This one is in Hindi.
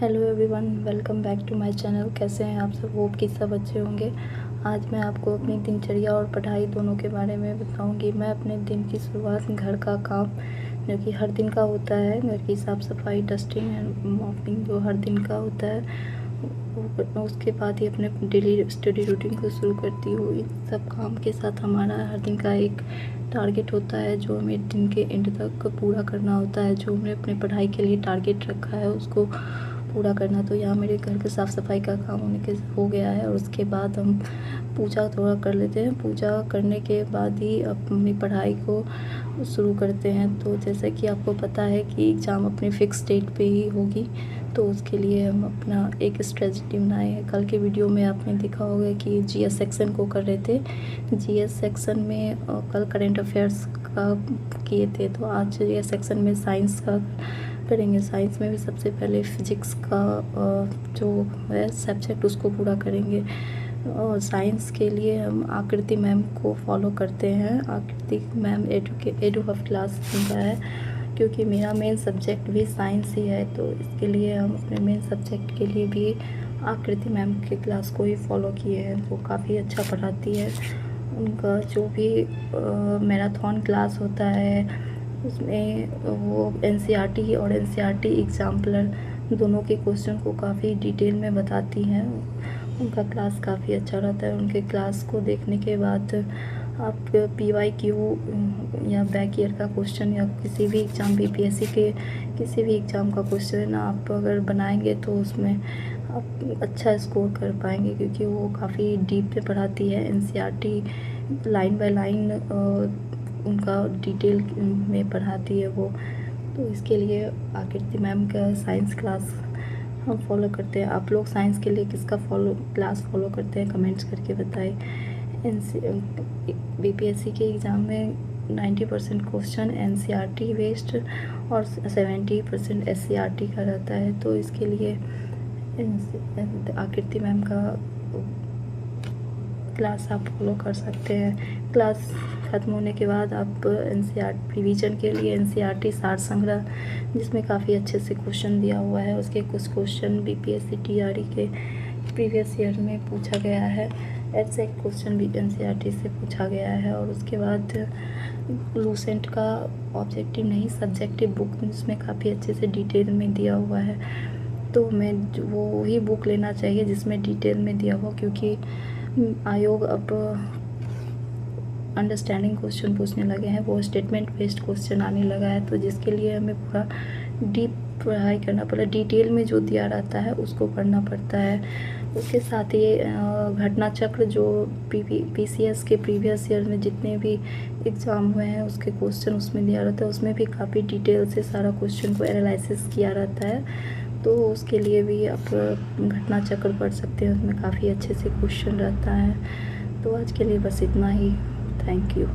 Hello everyone, welcome back to my channel. कैसे हैं आप सब? होप कि सब अच्छे होंगे। आज मैं आपको अपनी दिनचर्या और पढ़ाई दोनों के बारे में बताऊंगी। मैं अपने दिन की शुरुआत घर का काम जो कि हर दिन का होता है, घर की साफ़ सफाई, डस्टिंग एंड मॉपिंग जो हर दिन का होता है, उसके बाद ही अपने डेली स्टडी रूटीन को शुरू करती हूँ। इन सब काम के साथ हमारा हर दिन का एक टारगेट होता है जो हमें दिन के एंड तक पूरा करना होता है। जो हमने अपने पढ़ाई के लिए टारगेट रखा है उसको पूरा करना। तो यहाँ मेरे घर के साफ़ सफाई का काम हो गया है और उसके बाद हम पूजा थोड़ा कर लेते हैं। पूजा करने के बाद ही अपनी पढ़ाई को शुरू करते हैं। तो जैसे कि आपको पता है कि एग्ज़ाम अपने फ़िक्स डेट पे ही होगी, तो उसके लिए हम अपना एक स्ट्रेटजी बनाए हैं। कल के वीडियो में आपने देखा होगा कि जीएस सेक्शन को कर रहे थे। जीएस सेक्शन में कल करंट अफेयर्स का किए थे, तो आज जीएस सेक्शन में साइंस का करेंगे। साइंस में भी सबसे पहले फिजिक्स का जो है सब्जेक्ट उसको पूरा करेंगे। और साइंस के लिए हम आकृति मैम को फॉलो करते हैं। आकृति मैम एडू ऑफ क्लास का है, क्योंकि मेरा मेन सब्जेक्ट भी साइंस ही है, तो इसके लिए हम अपने मेन सब्जेक्ट के लिए भी आकृति मैम के क्लास को ही फॉलो किए हैं। वो काफ़ी अच्छा पढ़ाती है। उनका जो भी मैराथन क्लास होता है उसमें वो एनसीईआरटी और एनसीईआरटी एग्जाम्पलर दोनों के क्वेश्चन को काफ़ी डिटेल में बताती हैं। उनका क्लास काफ़ी अच्छा रहता है। उनके क्लास को देखने के बाद आप PYQ या बैक ईयर का क्वेश्चन या किसी भी एग्ज़ाम बीपीएससी के किसी भी एग्ज़ाम का क्वेश्चन आप अगर बनाएंगे तो उसमें आप अच्छा स्कोर कर पाएंगे, क्योंकि वो काफ़ी डीप में पढ़ाती है। एनसीईआरटी लाइन बाय लाइन उनका डिटेल में पढ़ाती है वो। तो इसके लिए आकृति मैम का साइंस क्लास हम फॉलो करते हैं। आप लोग साइंस के लिए किसका क्लास फॉलो करते हैं कमेंट्स करके बताएं। बीपीएससी के एग्ज़ाम में 90% क्वेश्चन एनसीईआरटी बेस्ड और 70% एससीईआरटी का रहता है। तो इसके लिए आकृति मैम का क्लास आप फॉलो कर सकते हैं। क्लास ख़त्म होने के बाद आप एनसीईआरटी रिवीजन के लिए एनसीईआरटी सार संग्रह, जिसमें काफ़ी अच्छे से क्वेश्चन दिया हुआ है, उसके कुछ क्वेश्चन बीपीएससी टीआरई के प्रीवियस ईयर में पूछा गया है। एग्जैक्ट क्वेश्चन भी एनसीईआरटी से पूछा गया है। और उसके बाद लूसेंट का ऑब्जेक्टिव नहीं सब्जेक्टिव बुक, जिसमें काफ़ी अच्छे से डिटेल में दिया हुआ है। तो मैं वो ही बुक लेना चाहिए जिसमें डिटेल में दिया हुआ, क्योंकि आयोग अब अंडरस्टैंडिंग क्वेश्चन पूछने लगे हैं, वो स्टेटमेंट बेस्ड क्वेश्चन आने लगा है। तो जिसके लिए हमें पूरा डीप पढ़ाई करना पड़ता है। डिटेल में जो दिया रहता है उसको पढ़ना पड़ता है। उसके साथ ही घटना चक्र जो पीसीएस के प्रीवियस ईयर में जितने भी एग्ज़ाम हुए हैं उसके क्वेश्चन उसमें दिया रहता है। उसमें भी काफ़ी डिटेल से सारा क्वेश्चन को एनालिसिस किया रहता है। तो उसके लिए भी आप घटना चक्र पढ़ सकते हैं, उसमें काफ़ी अच्छे से क्वेश्चन रहता है। तो आज के लिए बस इतना ही। Thank you.